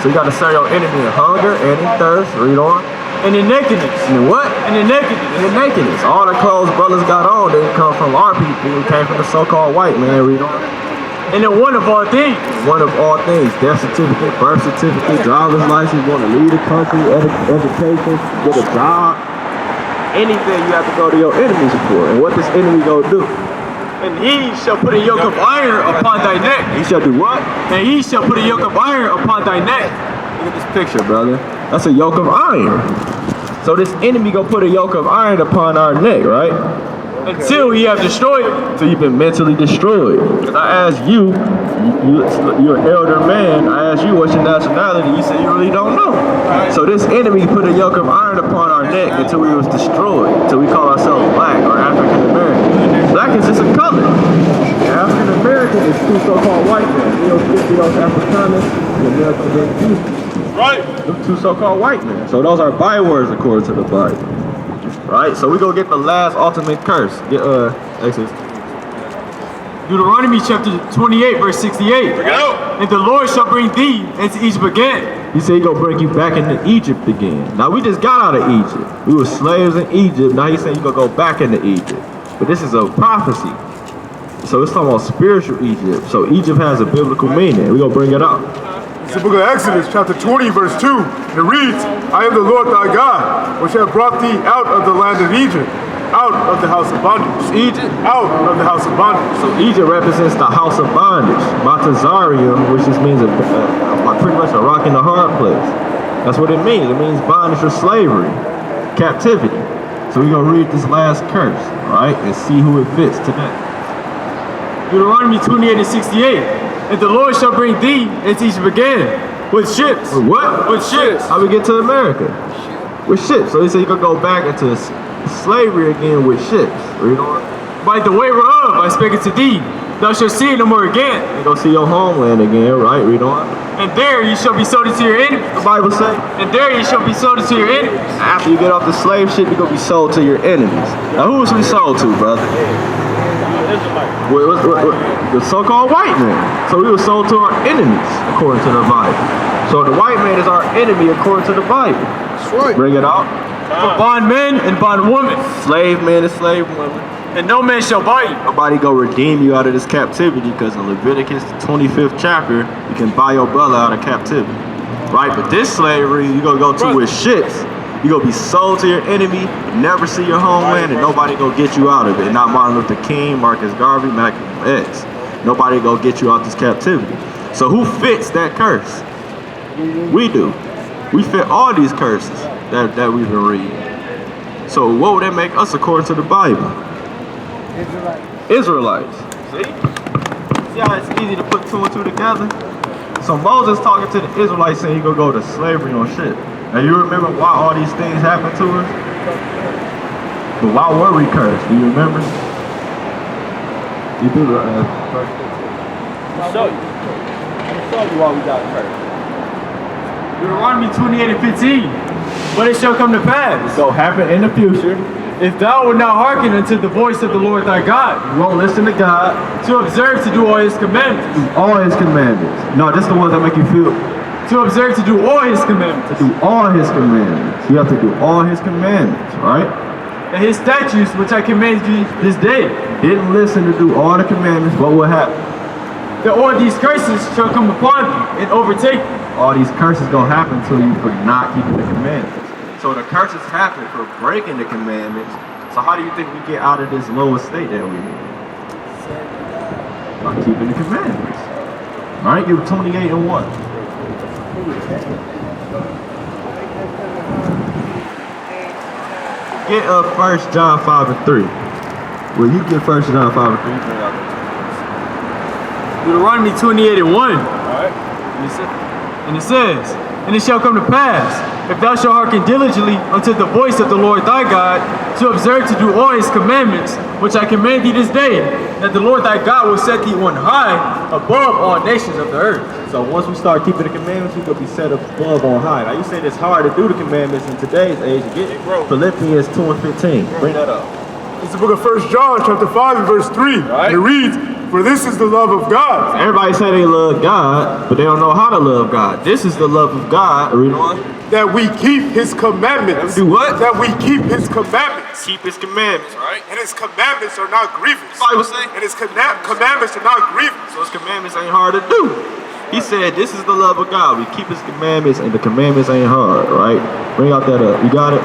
So you got to serve your enemy in hunger and in thirst. Read on. And in nakedness. And in what? And in nakedness. And in nakedness. All the clothes brothers got on didn't come from our people. It came from the so-called white man. Read on. And in one of all things. One of all things. Death certificate, birth certificate, driver's license, want to leave the country, education, get a job. Anything you have to go to your enemies for. And what this enemy go do? And he shall put a yoke of iron upon thy neck. He shall do what? And he shall put a yoke of iron upon thy neck. Look at this picture, brother. That's a yoke of iron. So this enemy gonna put a yoke of iron upon our neck, right? Until he have destroyed him. So you've been mentally destroyed. Because I asked you, you're an elder man, I asked you what's your nationality, you said you really don't know. So this enemy put a yoke of iron upon our neck until we was destroyed, until we call ourselves black or African American. Black is just a color. African American is two so-called white men. Those Africanus, the American Jews. Right. Them two so-called white men. So those are bywords according to the Bible. Right? So we go get the last ultimate curse. Get Exodus. Deuteronomy chapter 28, verse 68. And the Lord shall bring thee into Egypt again. He said he gonna bring you back into Egypt again. Now we just got out of Egypt. We were slaves in Egypt. Now he's saying you gonna go back into Egypt. But this is a prophecy. So it's talking about spiritual Egypt. So Egypt has a biblical meaning. We gonna bring it up. It's the book of Exodus, chapter 20, verse 2. And it reads, I am the Lord thy God, which have brought thee out of the land of Egypt, out of the house of bondage. Egypt? Out of the house of bondage. So Egypt represents the house of bondage. Matazarium, which just means pretty much a rock in a hard place. That's what it means. It means bondage or slavery, captivity. So we're going to read this last curse, right, and see who it fits today. Deuteronomy 28 and 68. And the Lord shall bring thee into Egypt again with ships. With what? With ships. How we get to America? With ships. So he said you could go back into slavery again with ships. Read on. By the way whereof I spake unto thee, thou shalt see it no more again. You go see your homeland again, right? Read on. And there you shall be sold into your enemies. The Bible say. And there you shall be sold into your enemies. After you get off the slave ship, you're going to be sold to your enemies. Now who was we sold to, brother? The so-called white man. So we were sold to our enemies according to the Bible. So the white man is our enemy according to the Bible. That's right. Bring it out. For bondmen and bondwomen. Slave men and slave women. And no man shall buy you. Nobody go redeem you out of this captivity because in Leviticus, the 25th chapter, you can buy your brother out of captivity. Right? But this slavery, you're going to go to with ships. You're going to be sold to your enemy, never see your homeland, and nobody going to get you out of it. Not Martin Luther King, Marcus Garvey, Malcolm X. Nobody going to get you out this captivity. So who fits that curse? We do. We fit all these curses that we've been reading. So what would that make us according to the Bible? Israelites. See? See how it's easy to put two and two together? So Moses talking to the Israelites saying you're going to go to slavery on ship. Now you remember why all these things happened to us? But why were we cursed? Do you remember? You do the I'll show you. I'll show you why we got cursed. Deuteronomy 28 and 15. But it shall come to pass. So happen in the future. If thou wilt not hearken unto the voice of the Lord thy God, You won't listen to God. to observe to do all his commandments, Do all his commandments. No, just the ones that make you feel. to observe to do all his commandments, Do all his commandments. You have to do all his commandments, right? and his statutes which I command you this day, Didn't listen to do all the commandments, what will happen? that all these curses shall come upon thee and overtake thee. All these curses gonna happen to you for not keeping the commandments. So the curses happen for breaking the commandments. So how do you think we get out of this lower state that we're in? By keeping the commandments. All right, you're 28 and 1. Get 1 John 5 and 3. Well, you get 1 John 5 and 3. Deuteronomy 28 and 1. Alright. And it says, and it shall come to pass, if thou shalt hearken diligently unto the voice of the Lord thy God, to observe to do all his commandments, which I command thee this day, that the Lord thy God will set thee on high above all nations of the earth. So once we start keeping the commandments, we're going to be set up above on high. Now you say it's hard to do the commandments in today's age. Get Philippians 2 and 15. Bring that up. It's the book of 1 John, chapter 5 and verse 3. Right. And it reads, For this is the love of God. Everybody say they love God, but they don't know how to love God. This is the love of God. Read on. That we keep his commandments. Do what? That we keep his commandments. Keep his commandments, right? And his commandments are not grievous. The Bible say. And his commandments are not grievous. So his commandments ain't hard to do. He said, this is the love of God. We keep his commandments, and the commandments ain't hard, right? Bring out that up. You got it?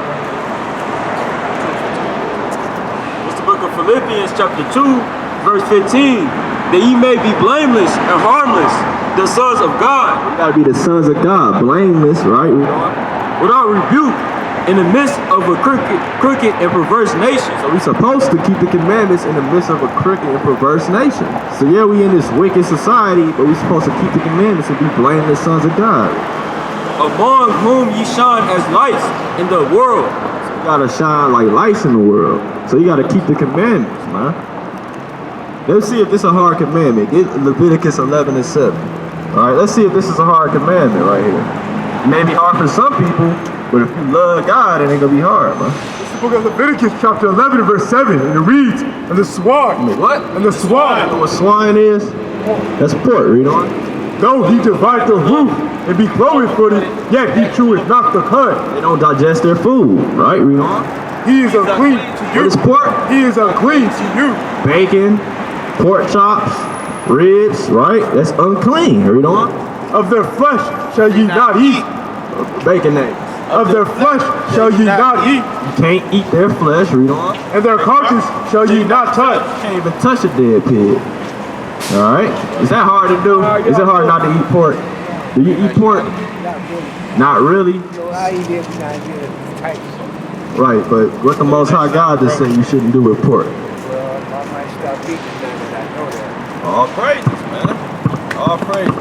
It's the book of Philippians chapter 2, verse 15. That ye may be blameless and harmless, the sons of God. We gotta be the sons of God, blameless, right? Without rebuke, in the midst of a crooked and perverse nation. So we supposed to keep the commandments in the midst of a crooked and perverse nation. So yeah, we in this wicked society, but we supposed to keep the commandments and be blameless sons of God. Among whom ye shine as lights in the world. So you gotta shine like lights in the world. So you gotta keep the commandments, man. Let's see if this is a hard commandment. Get Leviticus 11 and 7. All right, let's see if this is a hard commandment right here. It may be hard for some people, but if you love God, it ain't gonna be hard, man. It's the book of Leviticus chapter 11 verse 7. And it reads, and the swine. What? And the swine. You know what swine is? That's pork, read on. Though he divide the roof and be cloven-footed, yet he cheweth not the cud. They don't digest their food, right? Read on. He is unclean to you. What is pork? He is unclean to you. Bacon, pork chops, ribs, right? That's unclean. Read on. Of their flesh shall ye not eat. Bacon eggs. Of their flesh shall ye not eat. You can't eat their flesh. Read on. And their carcass shall ye not touch. You can't even touch a dead pig. All right. Is that hard to do? Is it hard not to eat pork? Do you eat pork? Not really. Right, but what the Most High God just said you shouldn't do with pork. All praises, man. All praises.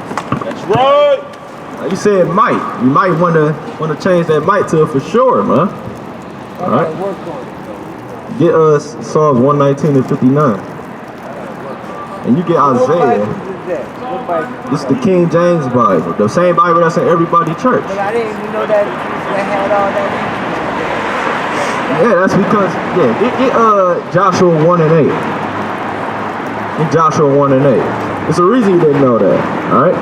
That's right. You said might. You might want to change that might to a for sure, man. All right. Get us Psalms 119 and 59. And you get Isaiah. This is the King James Bible. The same Bible that's in everybody's church. But I didn't even know that they had all that. Yeah, that's because, get Joshua 1 and 8. Get Joshua 1 and 8. There's a reason you didn't know that, all right?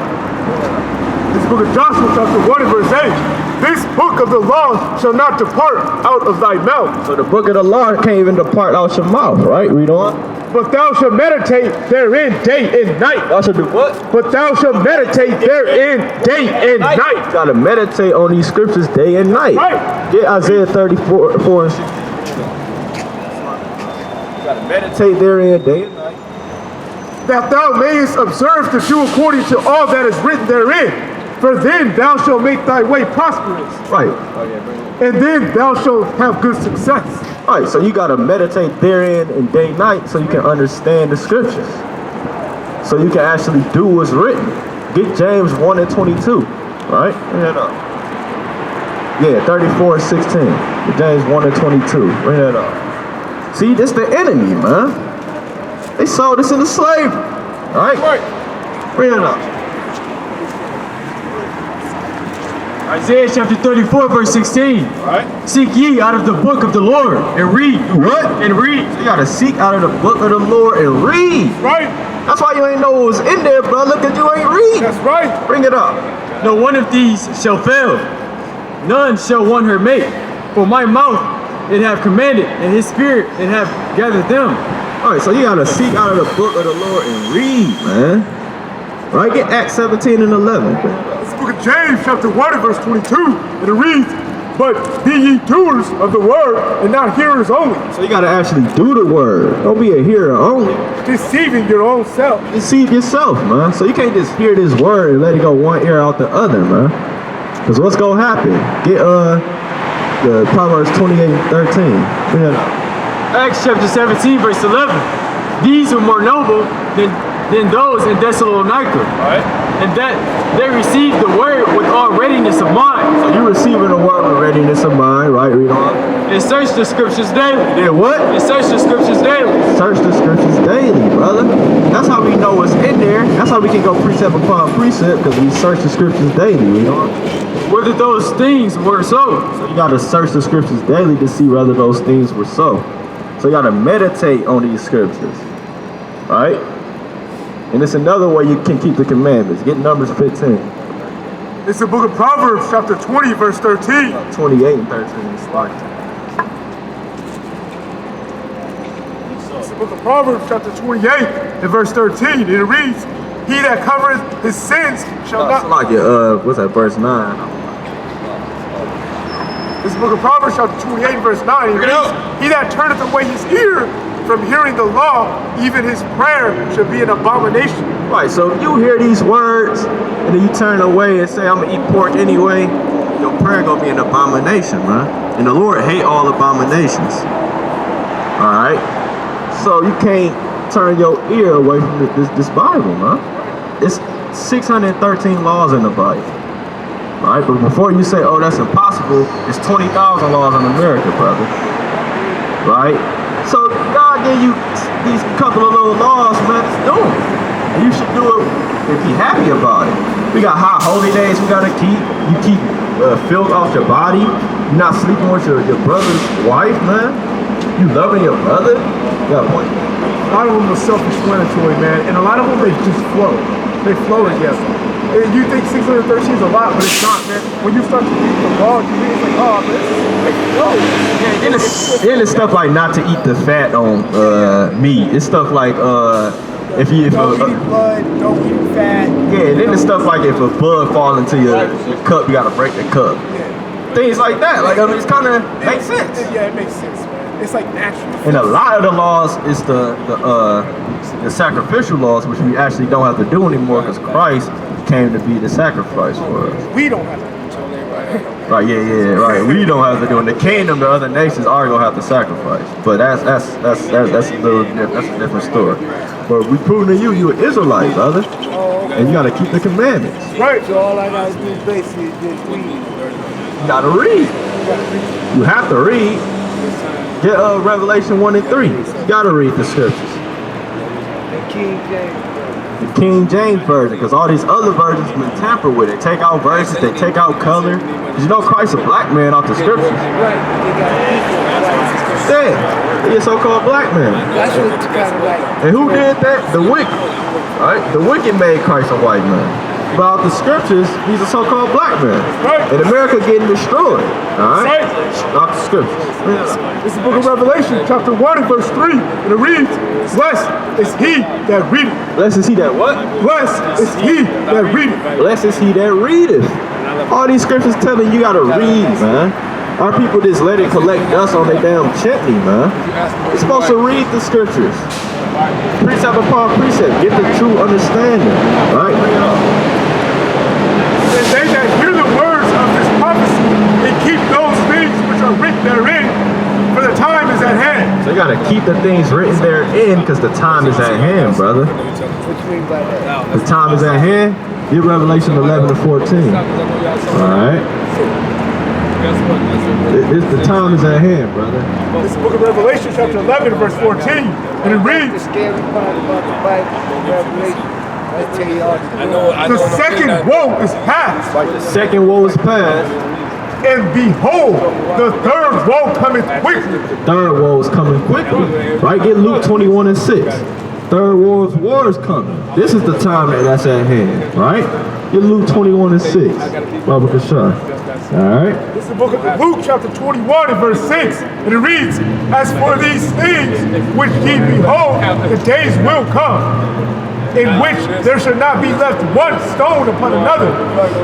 This book of Joshua chapter 1 and verse 8. This book of the law shall not depart out of thy mouth. So the book of the law can't even depart out your mouth, right? Read on. But thou shalt meditate therein day and night. Thou shalt do what? But thou shalt meditate therein day and night. You gotta meditate on these scriptures day and night. Right. Get Isaiah 34 and 6. You gotta meditate therein day and night. That thou mayest observe to do according to all that is written therein. For then thou shalt make thy way prosperous. Right. And then thou shalt have good success. Right, so you gotta meditate therein and day and night so you can understand the scriptures. So you can actually do what's written. Get James 1 and 22. Right? Bring that up. Yeah, 34 and 16. Get James 1 and 22. Bring that up. See, this the enemy, man. They sold us into slavery. Alright? Bring it up. Isaiah chapter 34, verse 16. Alright? Seek ye out of the book of the Lord and read. What? And read. You gotta seek out of the book of the Lord and read. Right? That's why you ain't know what was in there, brother, because you ain't read. That's right. Bring it up. No one of these shall fail. None shall one her make. For my mouth it have commanded, and his spirit it have gathered them. Alright, so you gotta seek out of the book of the Lord and read, man. Right? Get Acts 17 and 11. This book of James chapter 1 and verse 22. And it reads, but be ye doers of the word and not hearers only. So you gotta actually do the word. Don't be a hearer only. Deceiving your own self. Deceive yourself, man. So you can't just hear this word and let it go one ear out the other, man. Because what's gonna happen? Get the Proverbs 28 and 13. Acts chapter 17, verse 11. These are more noble than those in Thessalonica. And that they received the word with all readiness of mind. So you receiving the word with readiness of mind, right? Read on. And search the scriptures daily. Yeah, what? And search the scriptures daily. Search the scriptures daily, brother. That's how we know what's in there. That's how we can go precept upon precept, because we search the scriptures daily, read on. Whether those things were so. So you gotta search the scriptures daily to see whether those things were so. So you gotta meditate on these scriptures, right? And it's another way you can keep the commandments. Get Numbers 15. It's the book of Proverbs, chapter 20, verse 13. 28 and 13. It's like It's the book of Proverbs, chapter 28, and verse 13. And it reads, he that covereth his sins shall it's not... like what's that, verse 9? This is the book of Proverbs, chapter 28, verse 9. It reads, he that turneth away his ear from hearing the law, even his prayer should be an abomination. Right, so if you hear these words, and then you turn away and say, I'm gonna eat pork anyway, your prayer gonna be an abomination, man. And the Lord hate all abominations. Alright? So you can't turn your ear away from this Bible, man. It's 613 laws in the Bible. Right? But before you say, oh, that's impossible, it's 20,000 laws in America, brother. Right? So God gave you these couple of little laws, man, just do them. And you should do it and be happy about it. We got high holy days we gotta keep. You keep filth off your body. You're not sleeping with your brother's wife, man. You loving your brother. You got a point. A lot of them are self-explanatory, man, and a lot of them, they just flow. They flow together. And you think 613 is a lot, but it's not, man. When you start to read the law, you read it's like, oh, man, they flow. Yeah, then it's stuff like not to eat the fat on meat. It's stuff like if Don't eat blood, don't eat fat. yeah, then it's stuff like if a bug falls into your cup, you gotta break the cup. Yeah. Things like that. Like I mean, it's kind of makes sense. Yeah, it makes sense, man. It's like natural. And a lot of the laws is the sacrificial laws, which we actually don't have to do anymore because Christ came to be the sacrifice for us. We don't have to. Right, yeah, right. We don't have to do it. In the kingdom, the other nations are gonna have to sacrifice. But that's a different story. But we proving to you an Israelite, brother, and you gotta keep the commandments. Right. So all I gotta do basically is just read. You gotta read. You have to read. Get Revelation 1 and 3. You gotta read the scriptures. The King James. The King James version, because all these other versions been tampered with. They take out verses, they take out color. Because you know Christ's a black man off the scriptures. Right. They got equal rights. Yeah, he's a so-called black man. That's what you gotta like. And who did that? The wicked. Right? The wicked made Christ a white man. But out the scriptures, he's a so-called black man. Right. And America getting destroyed. Alright? Right. Out the scriptures. It's the book of Revelation, chapter 1 and verse 3. And it reads, blessed is he that readeth. Blessed is he that what? Blessed is he that readeth. Blessed is he that readeth. All these scriptures telling you gotta read, man. Our people just let it collect dust on their damn chimney, man. You're supposed to read the scriptures. Precept upon precept. Get the true understanding. Right? And they that hear the words of this prophecy and keep those things which are written therein, for the time is at hand. So you gotta keep the things written therein because the time is at hand, brother. What you mean by that? The time is at hand. Get Revelation 11 to 14. Alright? The time is at hand, brother. This is the book of Revelation, chapter 11, verse 14. And it The reads, scary part about the Bible, Revelation, I tell you all the second woe is past, The second woe is past. and behold, the third woe cometh quickly. Third woe is coming quickly. Right? Get Luke 21 and 6. Third world war is coming. This is the time that's at hand. Right? Get Luke 21 and 6. Baba Kashar. Alright? This is the book of Luke, chapter 21, and verse 6. And it reads, as for these things which ye behold, the days will come, in which there shall not be left one stone upon another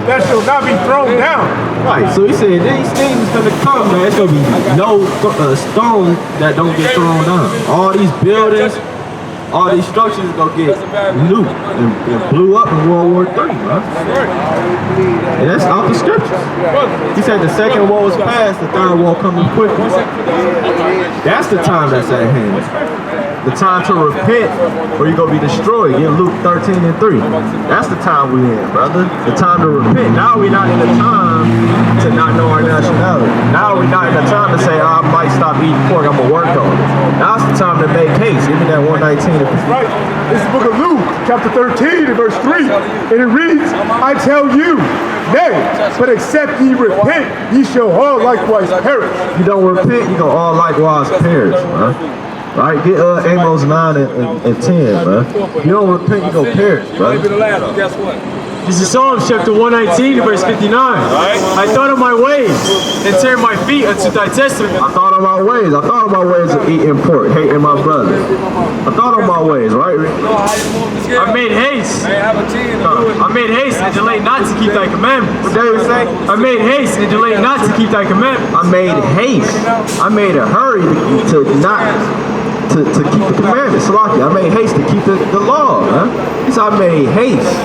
that shall not be thrown down. Right, so he said these things is gonna come, man. It's gonna be no stone that don't get thrown down. All these buildings, all these structures are gonna get nuked and blew up in World War III, man. And that's out the scriptures. He said the second woe is past, the third woe coming quickly. That's the time that's at hand. The time to repent or you're going to be destroyed. Get Luke 13 and 3. That's the time we're in, brother. The time to repent. Now we're not in the time to not know our nationality. Now we're not in the time to say, I might stop eating pork, I'm going to work on it. Now it's the time to make haste. Give me that 119. Right. This is the book of Luke, chapter 13, and verse 3. And it reads, I tell you, nay, but except ye repent, ye shall all likewise perish. If you don't repent, you're going to all likewise perish, man. Right? Get Amos 9 and 10, man. You don't repent, you go perish, brother. Guess what? This is Psalms chapter 119, verse 59. I thought of my ways and turned my feet unto thy testament. I thought of my ways. I thought of my ways of eating pork, hating my brother. I thought of my ways, right? I made haste. I made haste and delayed not to keep thy commandments. What David say? I made haste and delayed not to keep thy commandments. I made haste. I made a hurry to keep the commandments. Salaki, I made haste to keep the law, man. He said I made haste.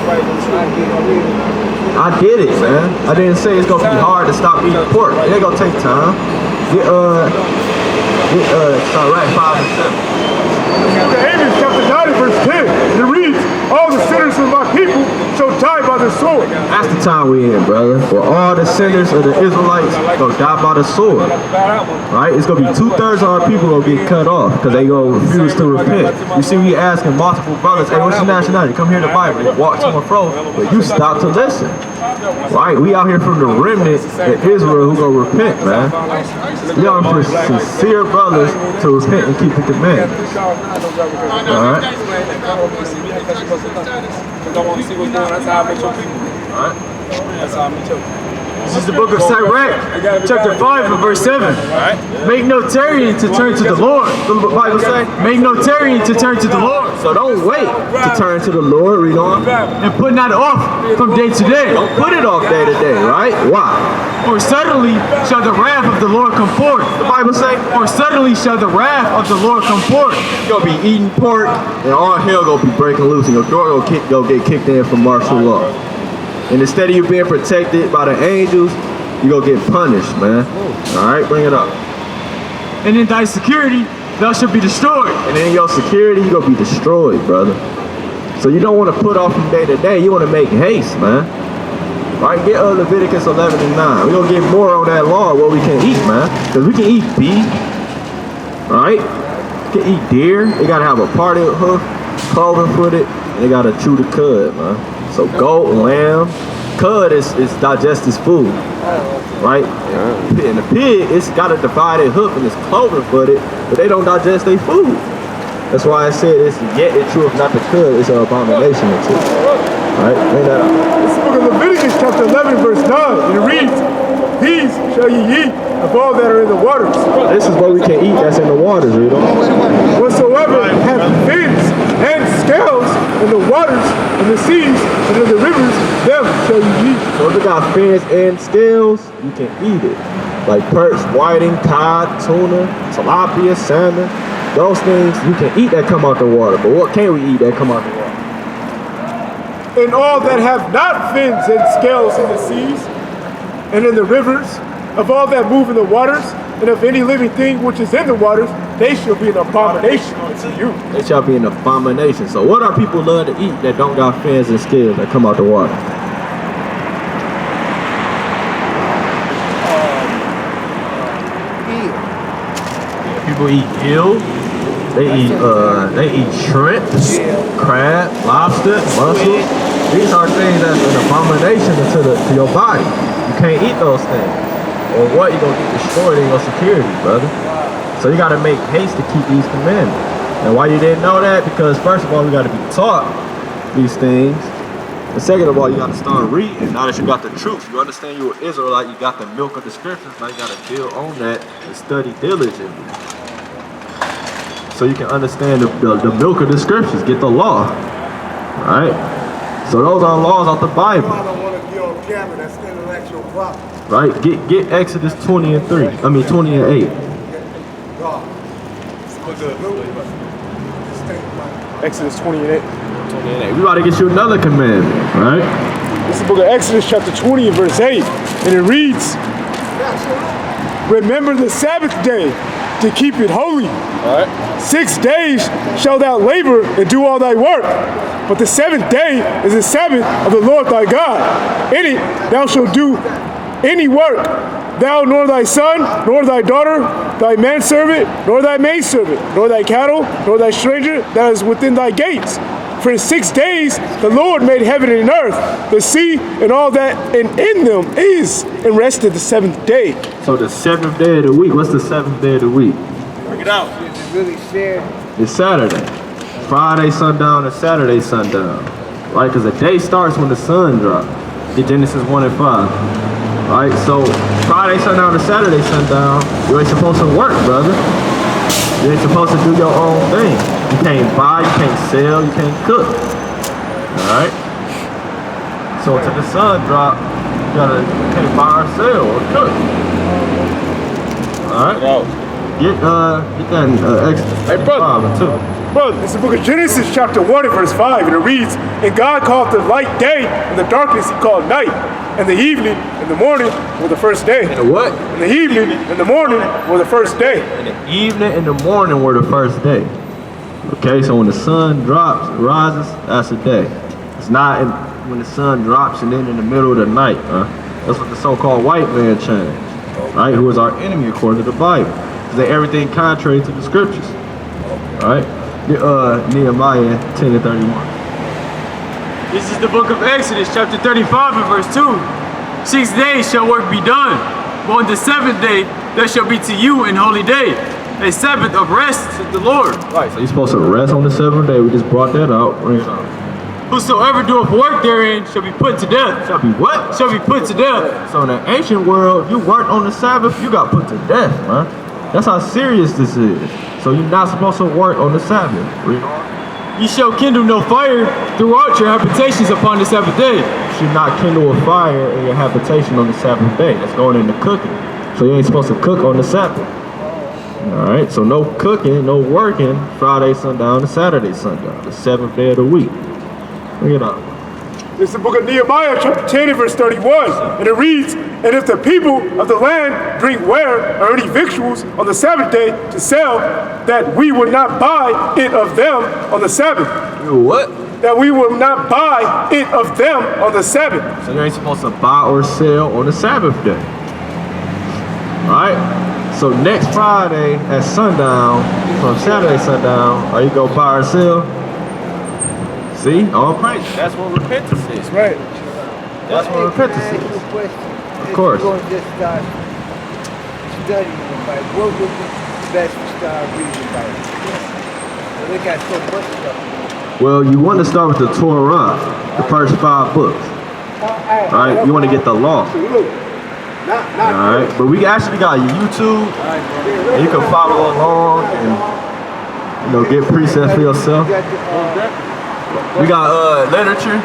I did it, man. I didn't say it's gonna be hard to stop eating pork. It ain't gonna take time. Right, 5 and 7. Amos chapter 9 verse 10. And it reads, all the sinners of my people shall die by the sword. That's the time we in, brother. Where all the sinners of the Israelites gonna die by the sword. Right? It's gonna be 2/3 of our people gonna get cut off because they gonna refuse to repent. You see, we asking multiple brothers, hey, what's your nationality? Come here to the Bible. They walk to and fro, but you stop to listen. Right? We out here from the remnant of Israel who gonna repent, man. We out here for sincere brothers to repent and keep the commandments. Alright? This is the book of Sirach, chapter 5 and verse 7. Make no tarrying to turn to the Lord. The Bible say? Make no tarrying to turn to the Lord. So don't wait to turn to the Lord, read on. And put not off from day to day. Don't put it off day to day, right? Why? For suddenly shall the wrath of the Lord come forth. The Bible say? For suddenly shall the wrath of the Lord come forth. You're gonna be eating pork and all hell gonna be breaking loose and your door gonna get kicked in for martial law. And instead of you being protected by the angels, you gonna get punished, man. Alright, bring it up. And in thy security thou shalt be destroyed. And in your security, you gonna be destroyed, brother. So you don't want to put off from day to day, you want to make haste, man. Alright, get Leviticus 11 and 9. We're gonna get more on that law what we can eat, man. Because we can eat beef. Alright? We can eat deer. They gotta have a parted hoof, cloven footed, and they gotta chew the cud, man. So goat, lamb, cud is digested food, right? And the pig, it's got a divided hoof and it's cloven footed, but they don't digest their food. That's why I said it's yet it's true if not the cud, it's an abomination to it. Right? Bring that up. This book of Leviticus chapter 11 verse 9. And it reads, these shall ye eat of all that are in the waters. This is what we can eat that's in the waters, you know? Whatsoever have fins and scales in the waters, in the seas, and in the rivers, them shall you eat. So if it got fins and scales, you can eat it. Like perch, whiting, cod, tuna, tilapia, salmon. Those things you can eat that come out the water. But what can we eat that come out the water? And all that have not fins and scales in the seas, and in the rivers, of all that move in the waters, and of any living thing which is in the waters, they shall be an abomination unto you. They shall be an abomination. So what are people love to eat that don't got fins and scales that come out the water? People eat eel. They eat shrimp, crab, lobster, mussels. These are things that's an abomination to your body. You can't eat those things. Or what, you're gonna get destroyed in your security, brother. So you gotta make haste to keep these commandments. And why you didn't know that? Because first of all, we gotta be taught these things. And second of all, you gotta start reading. Now that you got the truth, you understand you're an Israelite, you got the milk of the scriptures, now you gotta build on that and study diligently. So you can understand the milk of the scriptures, get the law. Alright? So those are laws out the Bible. I don't want to get on camera, that's intellectual property. Right? Get Exodus 20 and 3. I mean 20 and 8. Exodus 20 and 8. 20 and 8. We about to get you another commandment, right? This is the book of Exodus chapter 20 and verse 8. And it reads, remember the Sabbath day to keep it holy. All right. 6 days shalt thou labor and do all thy work. But the 7th day is the Sabbath of the Lord thy God. In it thou shalt do any work, thou nor thy son, nor thy daughter, thy manservant, nor thy maidservant, nor thy cattle, nor thy stranger that is within thy gates. For in 6 days the Lord made heaven and earth, the sea, and all that in them is, and rested the 7th day. So the 7th day of the week, what's the 7th day of the week? Is it really said? It's Saturday. Friday sundown to Saturday sundown. Right? Because the day starts when the sun drops. In Genesis 1 and 5. Right? So Friday sundown to Saturday sundown, you ain't supposed to work, brother. You ain't supposed to do your own thing. You can't buy, you can't sell, you can't cook. Alright? So until the sun drops, you can't buy or sell or cook. Alright? Get that in Exodus. Hey, brother. 5 and 2. Brother, it's the book of Genesis chapter 1 and verse 5, and it reads, "And God called the light day, and the darkness he called night, and the evening and the morning were the first day." And the what? And the evening and the morning were the first day. And the evening and the morning were the first day. Okay, so when the sun drops, rises, that's a day. It's not when the sun drops and then in the middle of the night. That's what the so-called white man changed, right? Who is our enemy according to the Bible. Because everything contrary to the scriptures. All right? Nehemiah 10 and 31. This is the book of Exodus, chapter 35 and verse 2. 6 days shall work be done, but on the 7th day there shall be to you an holy day, a Sabbath of rest to the Lord. Right, so you're supposed to rest on the 7th day. We just brought that out. Bring it out. Whosoever doeth work therein shall be put to death. Shall be what? Shall be put to death. So in the ancient world, you worked on the Sabbath, you got put to death, man. That's how serious this is. So you're not supposed to work on the Sabbath. Read on. Ye shall kindle no fire throughout your habitations upon the Sabbath day. You should not kindle a fire in your habitation on the Sabbath day. That's going into cooking. So you ain't supposed to cook on the Sabbath. All right, so no cooking, no working, Friday sundown to Saturday sundown, the 7th day of the week. Bring it up. It's the book of Nehemiah chapter 10 and verse 31, and it reads, "And if the people of the land drink ware or any victuals on the Sabbath day to sell, that we would not buy it of them on the Sabbath." What? That we will not buy it of them on the Sabbath. So you ain't supposed to buy or sell on the Sabbath day. All right? So next Friday at sundown, from Saturday sundown, are you going to buy or sell? See? All praise. That's what repentance is. Right. That's what repentance is. Of course. You're going to just start studying the Bible. What would be best to start reading the Bible? Well, they got so much stuff. Well, you want to start with the Torah, the first 5 books. All right? You want to get the law. All right? But we actually got YouTube, and you can follow along and, get precepts for yourself. We got literature.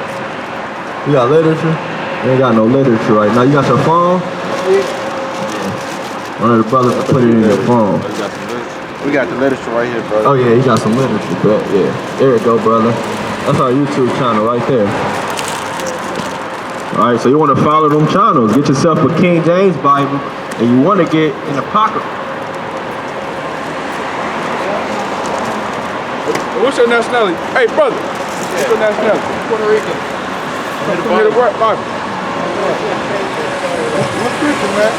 We got literature. We ain't got no literature right now. You got your phone? One of the brothers will put it in your phone. We got the literature right here, brother. Oh yeah, you got some literature, but yeah. There you go, brother. That's our YouTube channel right there. Alright, so you want to follow them channels. Get yourself a King James Bible, and you want to get an Apocrypha. What's your nationality? Hey, brother. What's your nationality? Puerto Rican. Come here to work, Bible. What's Christian, man?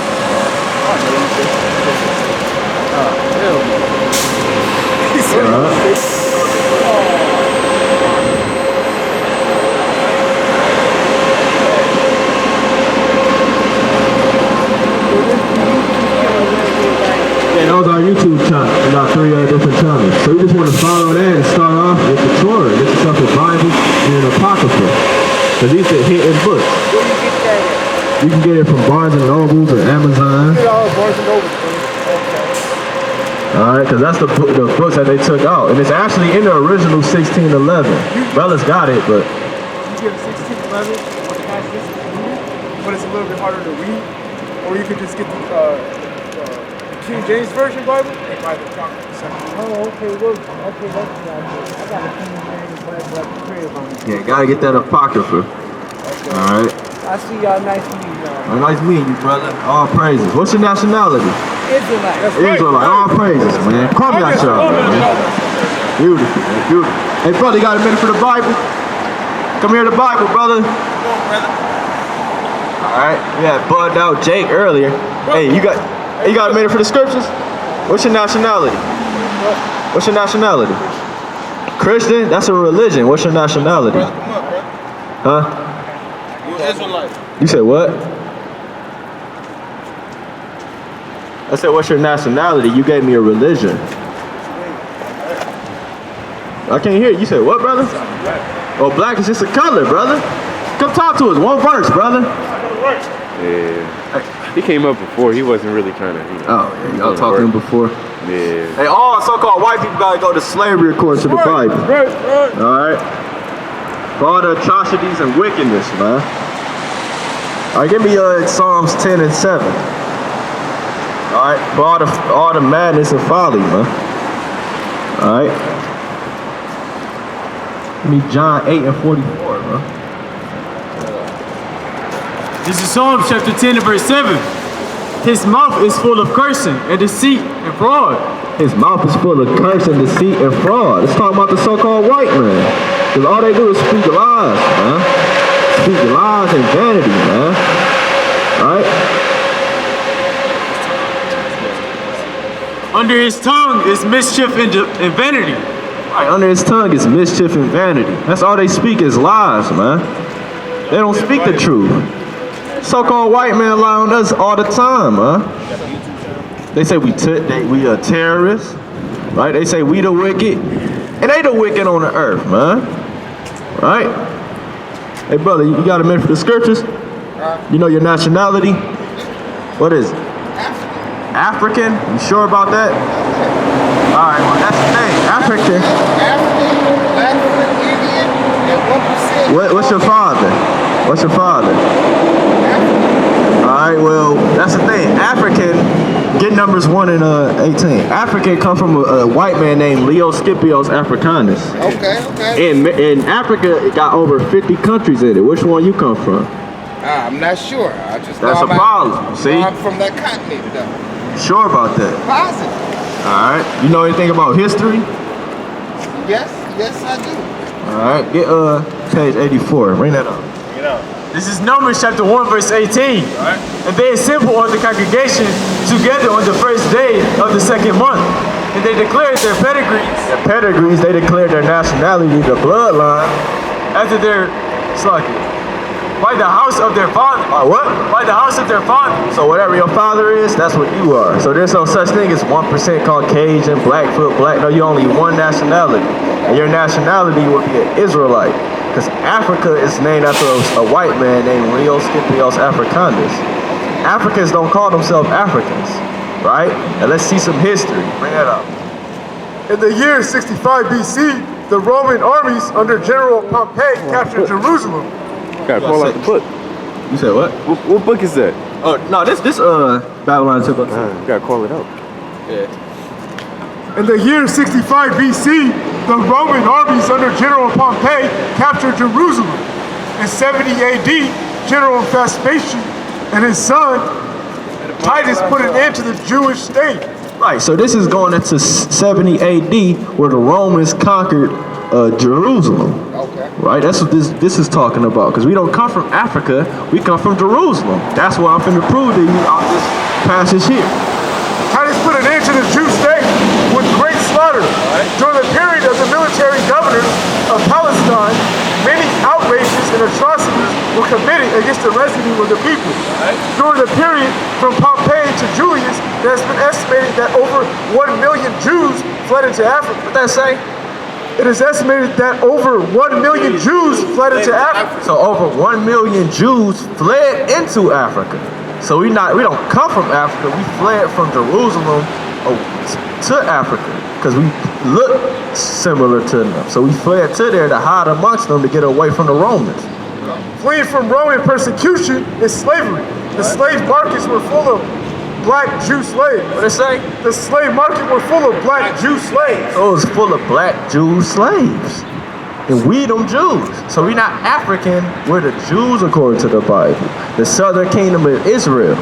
Yeah, that was our YouTube channel. We got 3 different channels. So you just want to follow that and start off with the Torah. Get yourself a Bible and an Apocrypha. Because these are hidden books. Where do you get that at? You can get it from Barnes and Nobles or Amazon. Barnes and Noble. Alright, because that's the books that they took out. And it's actually in the original 1611. Bella's got it, but... You get a 1611 with the passage, but it's a little bit harder to read. Or you could just get the King James Version Bible and buy the Apocrypha section. Oh, okay, well, okay, that's what I did. I got a King James Bible at the crib on it. Yeah, gotta get that Apocrypha. Alright. I see y'all. Nice to meet y'all. Nice meeting you, brother. All praises. What's your nationality? Israelite. Israelite. All praises, man. Call me out y'all, man. Beautiful, man. Beautiful. Hey, brother, you got a minute for the Bible? Come here to the Bible, brother. Alright. We had bugged out Jake earlier. Hey, you got a minute for the scriptures? What's your nationality? What's your nationality? Christian? That's a religion. What's your nationality? Huh? Israelite. You said what? I said, what's your nationality? You gave me a religion. I can't hear you. You said what, brother? Oh, black is just a color, brother. Come talk to us. One verse, brother. Yeah. He came up before. He wasn't really trying to, Oh, yeah, y'all talked to him before. Yeah. Hey, all so-called white people gotta go to slavery according to the Bible. Right. All right. For all the atrocities and wickedness, man. All right, give me Psalms 10 and 7. All right, for all the madness and folly, man. All right. Give me John 8 and 44, man. This is Psalms chapter 10 and verse 7. His mouth is full of cursing and deceit and fraud. His mouth is full of curse and deceit and fraud. It's talking about the so-called white man. Because all they do is speak lies, man. Speak lies and vanity, man. Right? Under his tongue is mischief and vanity. Right, under his tongue is mischief and vanity. That's all they speak is lies, man. They don't speak the truth. So-called white man lie on us all the time, man. They say we are terrorists, right? They say we the wicked, and they the wicked on the earth, man. Right? Hey, brother, you got a minute for the scriptures? You know your nationality? What is it? African? You sure about that? All right, well, that's the thing. African. What's your father? What's your father? All right, well, that's the thing. African, get numbers 1 and 18. African come from a white man named Leo Scipios Africanus. Okay. In Africa, it got over 50 countries in it. Which one you come from? I'm not sure. I just That's a problem, see? I'm from that continent, though. Sure about that? Positive. All right. You know anything about history? Yes, I do. All right. Get page 84. Bring that up. This is Numbers chapter 1 verse 18. And they assembled on the congregation together on the first day of the second month. And they declared their pedigrees. They declared their nationality, the bloodline, after their by the house of their father. What? By the house of their father. So whatever your father is, that's what you are. So there's no such thing as 1% Caucasian, Blackfoot, black. No, you're only one nationality. And your nationality would be an Israelite. Because Africa is named after a white man named Leo Scipios Africanus. Africans don't call themselves Africans, right? And let's see some history. Bring that up. In the year 65 BC, the Roman armies under General Pompey captured Jerusalem. Gotta call out the book. You said what? What book is that? Oh no, this Babylon took us. You gotta call it out. Yeah. In the year 65 BC, the Roman armies under General Pompey captured Jerusalem. In 70 AD, General Vespasian and his son Titus put an end to the Jewish state. Right, so this is going into 70 AD where the Romans conquered Jerusalem. Okay. Right, that's what this is talking about. Because we don't come from Africa, we come from Jerusalem. That's what I'm finna prove to you out this passage here. Titus put an end to the Jew state with great slaughter. During the period of the military governors of Palestine, many outrages and atrocities were committed against the residue of the people. During the period from Pompey to Julius, it has been estimated that over 1 million Jews fled into Africa. What that say? It is estimated that over 1 million Jews fled into Africa. So over 1 million Jews fled into Africa. So we don't come from Africa. We fled from Jerusalem to Africa because we look similar to them. So we fled to there to hide amongst them to get away from the Romans. Fleeing from Roman persecution is slavery. The slave markets were full of black Jew slaves. What it say? The slave market were full of black Jew slaves. So it was full of black Jew slaves. And we them Jews. So we not African, we're the Jews according to the Bible. The southern kingdom of Israel.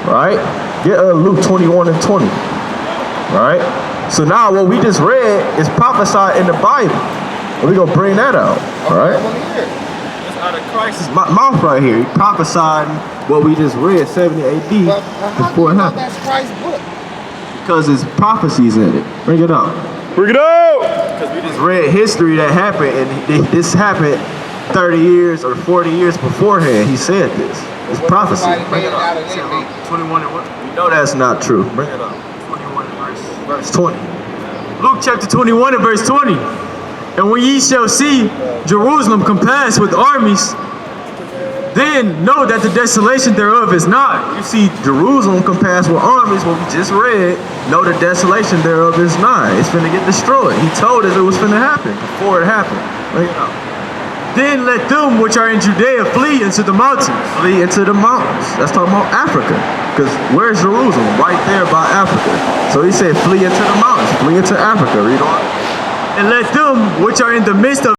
Right? Get Luke 21 and 20. Right? So now what we just read is prophesied in the Bible. And we're going to bring that out. Right? It's out of Christ. My mouth right here. He prophesied what we just read, 70 AD, before it happened. That's Christ's book. Because there's prophecies in it. Bring it out. Bring it out! Because we just read history that happened, and this happened 30 years or 40 years beforehand. He said this. It's prophecy. Bring it up. 21 and what? You know that's not true. Bring it up. 21 and Verse 20. Luke chapter 21 and verse 20. And when ye shall see Jerusalem compassed with armies, then know that the desolation thereof is not. You see Jerusalem compassed with armies, what we just read, know the desolation thereof is not. It's finna get destroyed. He told us it was finna happen before it happened. Then let them which are in Judea flee into the mountains. Flee into the mountains. That's talking about Africa. Because where's Jerusalem? Right there by Africa. So he said flee into the mountains. Flee into Africa. Read on. And let them which are in the midst of